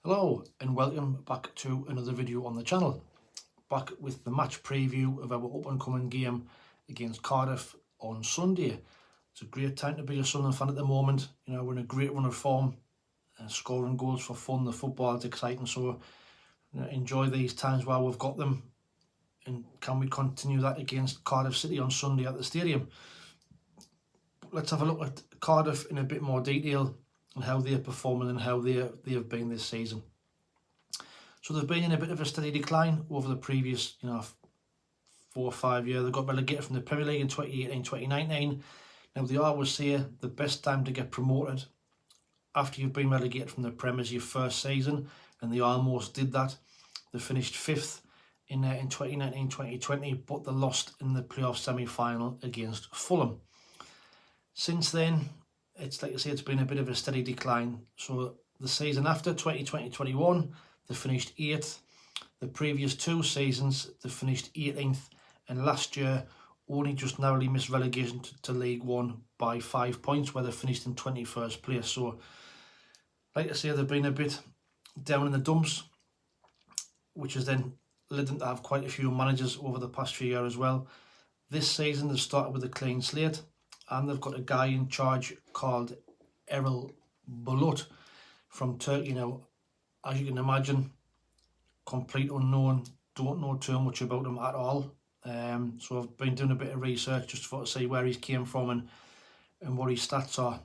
Hello and welcome back to another video on the channel. Back with the match preview of our up and coming game against Cardiff on Sunday. It's a great time to be a Sunderland fan at the moment. You know, we're in a great run of form, scoring goals for fun, the football is exciting, so enjoy these times while we've got them. And can we continue that against Cardiff City on Sunday at the stadium? Let's have a look at Cardiff in a bit more detail and how they're performing and how they have been this season. So they've been in a bit of a steady decline over the previous 4 or 5 years. They got relegated from the Premier League in 2018-2019. Now they always say the best time to get promoted after you've been relegated from the Premier is your first season, and they almost did that. They finished 5th in 2019-2020, but they lost in the playoff semi-final against Fulham. Since then, it's like I say, it's been a bit of a steady decline. So the season after 2020-21, they finished 8th. The previous 2 seasons, they finished 18th. And last year, only just narrowly missed relegation to League One by 5 points, where they finished in 21st place. So, like I say, they've been a bit down in the dumps, which has then led them to have quite a few managers over the past few years as well. This season, they've started with a clean slate, and they've got a guy in charge called Erol Bulut from Turkey. Now, as you can imagine, complete unknown, don't know too much about him at all. So I've been doing a bit of research just to see where he came from and what his stats are.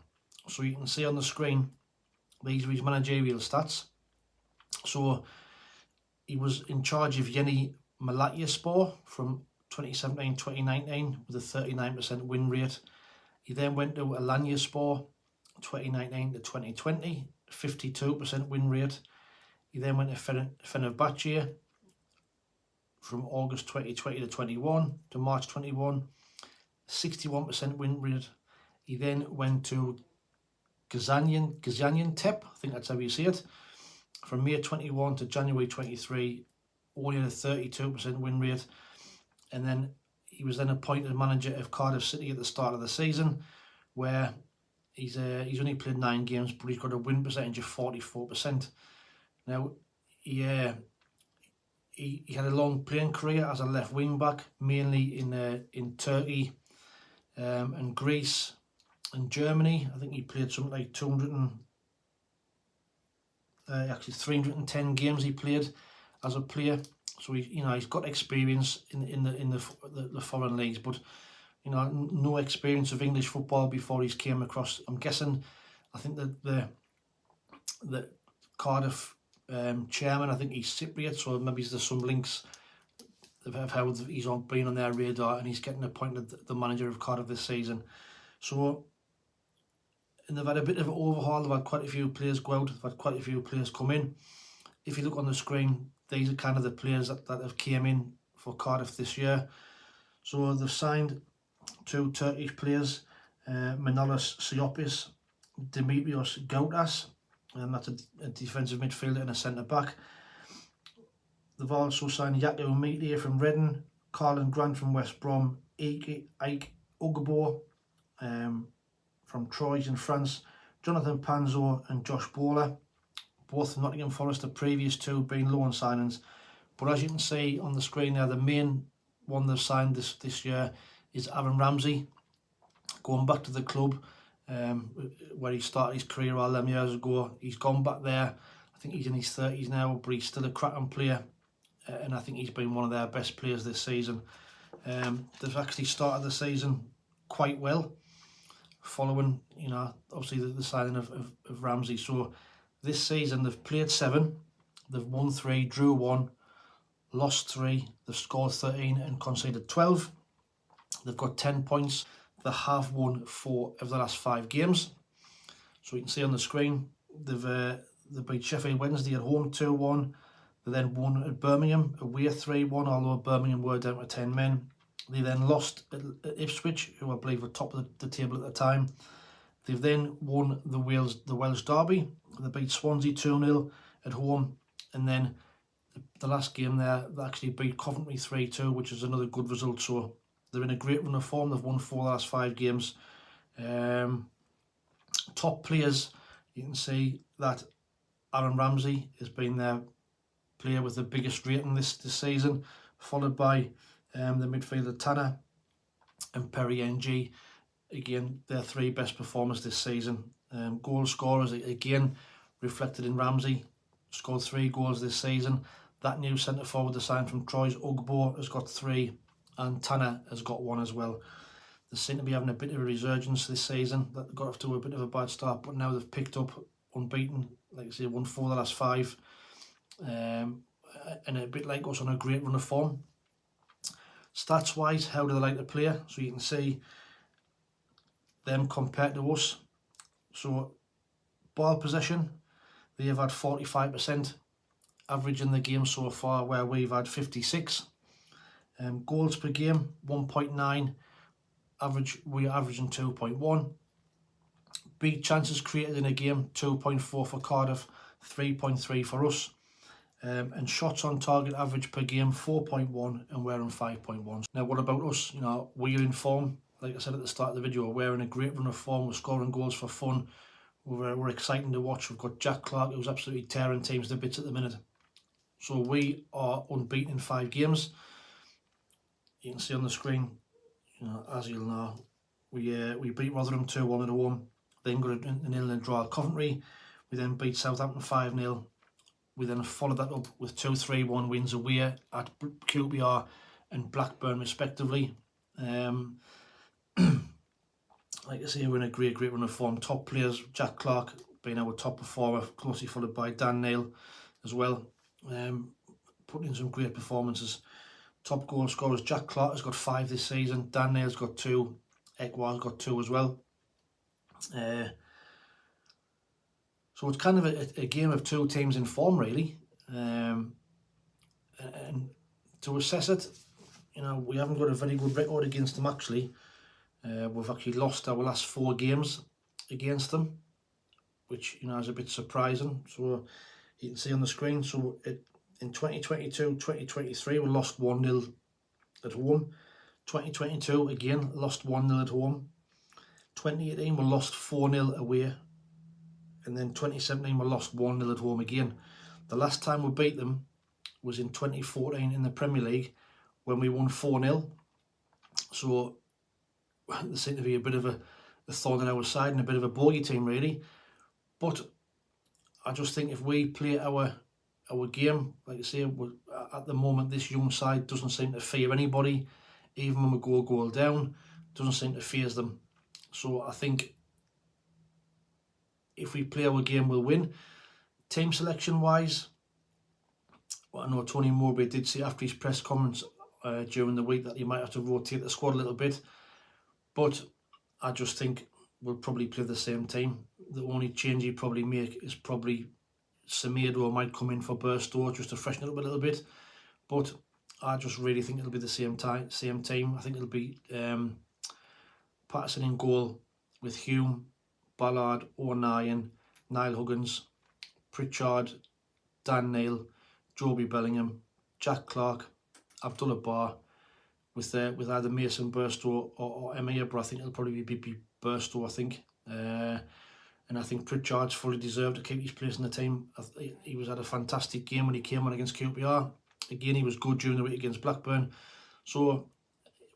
So you can see on the screen, these are his managerial stats. So he was in charge of Yeni Malatyaspor from 2017-2019 with a 39% win rate. He then went to Alanyaspor 2019 to 2020, 52% win rate. He then went to Fenerbahce from August 2020 to 21 to March 21, 61% win rate. He then went to Gaziantep, I think that's how you say it, from May 21 to January 23, only a 32% win rate. And then he was then appointed manager of Cardiff City at the start of the season, where he's only played 9 games, but he's got a win percentage of 44%. Now, he had a long playing career as a left wing back, mainly in Turkey and Greece and Germany. I think he played something like 310 games he played as a player. So he's got experience in the foreign leagues, but no experience of English football before he's came across. I'm guessing, I think that the Cardiff chairman, I think he's Cypriot, so maybe there's some links of how he's been on their radar, and he's getting appointed the manager of Cardiff this season. So, and they've had a bit of an overhaul. They've had quite a few players go out. They've had quite a few players come in. If you look on the screen, these are kind of the players that have came in for Cardiff this year. So they've signed 2 Turkish players, Manolis Siopis, Dimitrios Goutas, and that's a defensive midfielder and a centre-back. They've also signed Yato Metia from Reading, Carlin Grant from West Brom, Ike Ugbo from Troyes in France, Jonathan Panzo and Josh Bowler, both Nottingham Forest, the previous 2 being loan signings. But as you can see on the screen there, the main one they've signed this year is Aaron Ramsey, going back to the club where he started his career all them years ago. He's gone back there. I think he's in his 30s now, but he's still a cracking player, and I think he's been one of their best players this season. They've actually started the season quite well, following obviously the signing of Ramsey. So this season they've played 7, they've won 3, drew 1, lost 3, they've scored 13 and conceded 12. They've got 10 points. They have won 4 of the last 5 games. So you can see on the screen, they beat Sheffield Wednesday at home 2-1. They then won at Birmingham away 3-1, although Birmingham were down to 10 men. They then lost at Ipswich, who I believe were top of the table at the time. They've then won the Welsh derby. They beat Swansea 2-0 at home, and then the last game there, they actually beat Coventry 3-2, which is another good result. So they're in a great run of form. They've won 4 of the last 5 games. Top players, you can see that Aaron Ramsey has been their player with the biggest rating this season, followed by the midfielder Tanner and Perry NG. Again, their 3 best performers this season. Goal scorers, again, reflected in Ramsey, scored 3 goals this season. That new centre forward they signed from Troyes, Ugbo, has got 3, and Tanner has got 1 as well. They seem to be having a bit of a resurgence this season. That got off to a bit of a bad start, but now they've picked up unbeaten. Like I say, won 4 of the last 5. And a bit like us, on a great run of form. Stats wise, how do they like to play? So you can see them compared to us. So ball possession, they have had 45% average in the game so far, where we've had 56. Goals per game, 1.9. Average, we're averaging 2.1. Big chances created in a game, 2.4 for Cardiff, 3.3 for us. And shots on target average per game, 4.1, and we're on 5.1. Now, what about us? You know, we're in form. Like I said at the start of the video, we're in a great run of form. We're scoring goals for fun. We're exciting to watch. We've got Jack Clark, who's absolutely tearing teams to bits at the minute. So we are unbeaten in 5 games. You can see on the screen, you know, as you'll know, we beat Rotherham 2-1 at home. Then got a 0-0 draw at Coventry. We then beat Southampton 5-0. We then followed that up with 2-3-1 wins away at QPR and Blackburn respectively. Like I say, we're in a great run of form. Top players, Jack Clark being our top performer, closely followed by Dan Neil as well. Putting in some great performances. Top goal scorers, Jack Clark has got 5 this season. Dan Neil's got 2. Ekwar's got 2 as well. So it's kind of a game of 2 teams in form, really. And to assess it, you know, we haven't got a very good record against them, actually. We've actually lost our last 4 games against them, which, you know, is a bit surprising. So you can see on the screen, so in 2022-2023 we lost 1-0 at home. 2022 again lost 1-0 at home. 2018 we lost 4-0 away, and then 2017 we lost 1-0 at home again. The last time we beat them was in 2014 in the Premier League, when we won 4-0. So there seemed to be a bit of a thorn in our side and a bit of a bogey team, really. But I just think if we play our game, like I say, at the moment this young side doesn't seem to fear anybody. Even when we go a goal down, doesn't seem to fear them. So I think if we play our game, we'll win. Team selection wise, well, I know Tony Mowbray did say after his press comments during the week that he might have to rotate the squad a little bit, but I just think we'll probably play the same team. The only change he'd probably make is probably Semedo might come in for Burstow just to freshen it up a little bit, but I just really think it'll be the same team. I think it'll be Patterson in goal with Hume, Ballard, O'Nien, Niall Huggins, Pritchard, Dan Neil, Joby Bellingham, Jack Clark, Abdullah Barr, with either Mason Burstow or Emir, but I think it'll probably be Burstow, I think. And I think Pritchard's fully deserved to keep his place in the team. He was at a fantastic game when he came on against QPR. Again, he was good during the week against Blackburn. So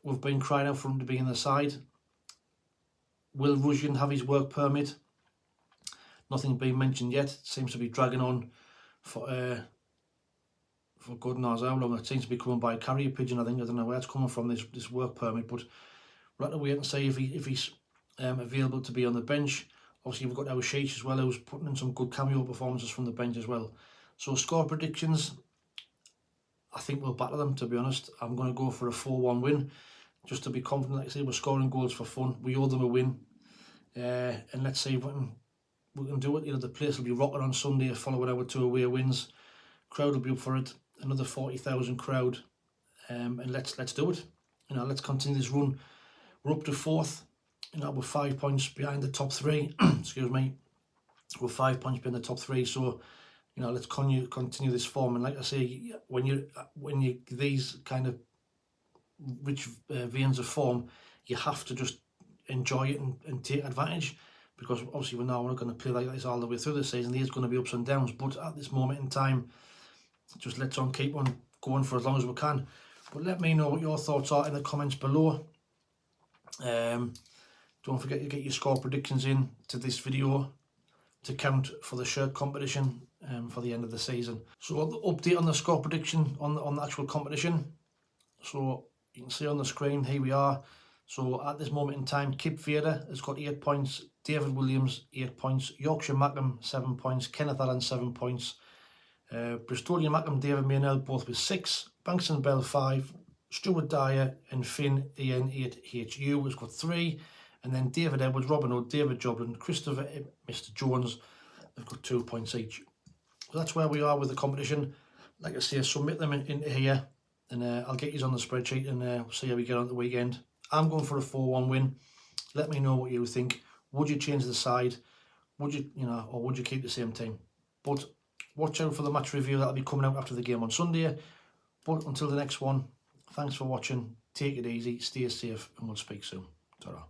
we've been crying out for him to be in the side. Will Rusjan have his work permit? Nothing being mentioned yet. It seems to be dragging on for God knows how long. It seems to be coming by a carrier pigeon, I think. I don't know where it's coming from, this work permit, but we'll have to wait and see if he's available to be on the bench. Obviously, we've got our Sheich as well, who's putting in some good cameo performances from the bench as well. So score predictions, I think we'll battle them, to be honest. I'm going to go for a 4-1 win, just to be confident. Like I say, we're scoring goals for fun. We owe them a win. And let's see if we can do it. You know, the place will be rocking on Sunday following our 2 away wins. Crowd will be up for it. Another 40,000 crowd. And let's do it. You know, let's continue this run. We're up to 4th. You know, we're 5 points behind the top 3. Excuse me. We're 5 points behind the top 3. So, you know, let's continue this form. And like I say, when you these kind of rich veins of form, you have to just enjoy it and take advantage, because obviously we're not going to play like this all the way through the season. There's going to be ups and downs, but at this moment in time, just let's keep on going for as long as we can. But let me know what your thoughts are in the comments below. Don't forget to get your score predictions in to this video to count for the shirt competition for the end of the season. So the update on the score prediction on the actual competition. So you can see on the screen, here we are. So at this moment in time, Kip Vader has got 8 points, David Williams 8 points, Yorkshire Mackham 7 points, Kenneth Allen 7 points, Bristolian Mackham, David Maynell both with 6, Banks and Bell 5, Stuart Dyer and Finn EN8HU has got 3, and then David Edwards, Robin Hood, David Joblin, Christopher Mr. Jones have got 2 points each. So that's where we are with the competition. Like I say, submit them into here, and I'll get you on the spreadsheet, and see how we get on the weekend. I'm going for a 4-1 win. Let me know what you think. Would you change the side? Would you, or would you keep the same team? But watch out for the match review that'll be coming out after the game on Sunday. But until the next one, thanks for watching. Take it easy, stay safe, and we'll speak soon. Ta-ra.